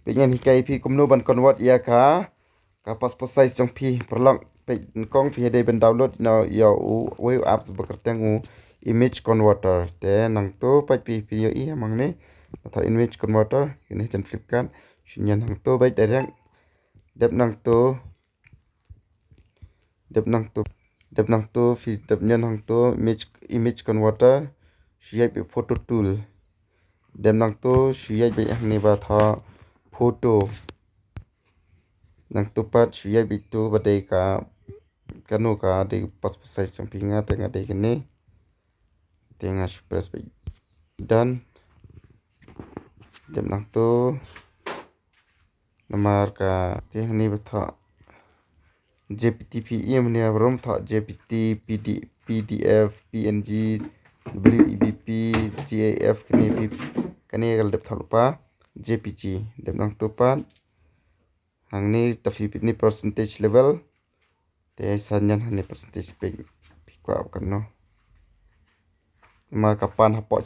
Pengen hikai pi kumno ban convert ya ka passport size jong pi perlong pe kong pi de ben download na ya web apps bekerteng image converter te nang to pa pi video i amang ne atau image converter ini jan flipkart sunyan nang to bai direct dep nang to fi dep nyan nang to image converter shiyai pe photo tool dep nang to shiyai be ne ba tha photo nang tu pat shiyai bitu badai ka kanu ka de passport size jong pi nga tenga de kene tenga press by done dem nang to namar ka tehni batha jpt pem ne rom tha jpt pdf png webp gaf kene gal dep thalpa jpg dem nang to pat hangni tafi ni percentage level te sanyan hani percentage pe kwa kanno ma kapan hapo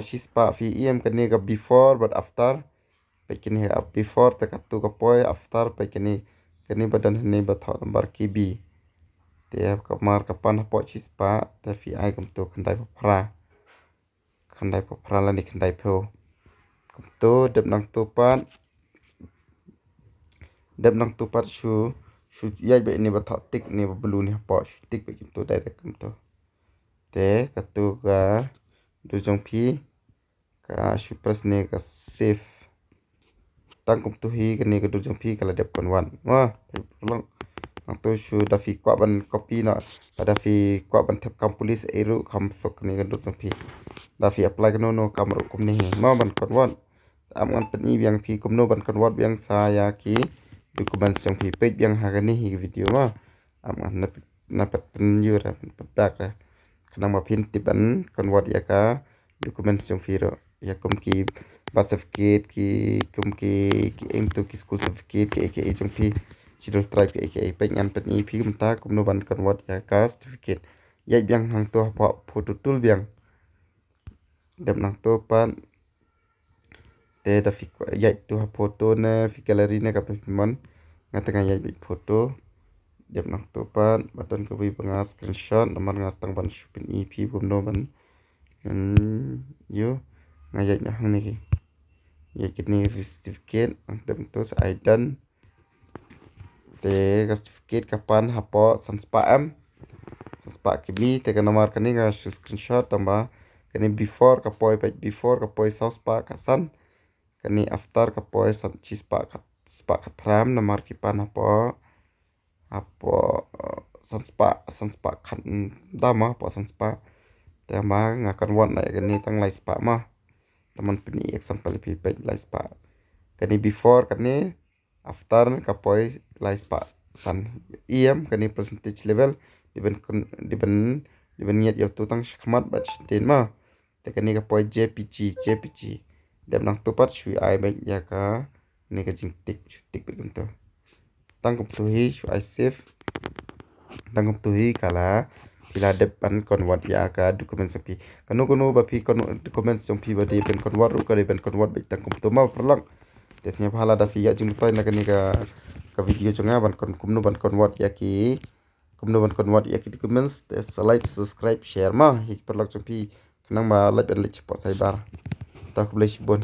chispa fi em kene ka before but after pe kene before te katu ka poi after pe kene badan ne batha lambar kb te kamar kapan hapo chispa te fi ai kam to khandai phra la ni khandai pho kam to dep nang to pat shu yai be ni batha tik ni blue ni hapo tik be to direct kam to te katu ka du jong phi ka shu press ne ka save tang kum tu hi kani ka du jong phi kala dep kon wan ma long nang to shu da fi kwa ban copy na da fi kwa ban thep kam police eru kham sok ni ka du jong phi da fi apply ka no kam ro kum ni ma ban kon wan am an pen i biang phi kum no ban kon wat biang sa ya ki document jong phi pe biang ha ka ni hi video ma am an na pat pen yu ra pat bak ra kanang ma phin ti ban kon wat ya ka document jong phi ro ya kum ki birth certificate ki em to ki school certificate ki aka jong phi chidol tribe ki aka pe ngan pen i phi kum ta kum no ban kon wat ya ka certificate ya biang hang to pa photo tool biang dep nang to pan te da fi ya to ha photo na fi gallery na ka pe man ngatanga ya bi photo dep nang to pan button ko bi banga screenshot namar ngatang ban shupin i phi kum no ban yo ngajak na hang ni ya kini certificate ang dep to sa idan te certificate kapan hapo sanspa am sanspa kimi te ka nomor kani nga screenshot tamba kani before ka poi pa before ka poi sauce pa ka san kani after ka poi san chispa ka spa ka pram nomor ki pan hapo sanspa khan dama po sanspa te ma ngakan wan na kani tang lai spa ma teman peni example pi pe lai spa kani before kani after kapoi lai spa san em kani percentage level diben yet yo tutang khmat bach den ma te kani kapoi jpg dem nang tupat shui ai ba ya ka ni ka jing tik be kum to tangkum tu hi shu ai save tangkum tu hi kala pila depan convert ya ka document sapi kanu ba phi document song phi ba de ben convert ru ka de ben convert be tangkum tu ma perlang tesnya phala da fi ya jing toy na kani ka video jonga ban kumno ban convert ya ki documents te like subscribe share ma hi perlang jong phi nang ma like and like po sai bar ta ku le bon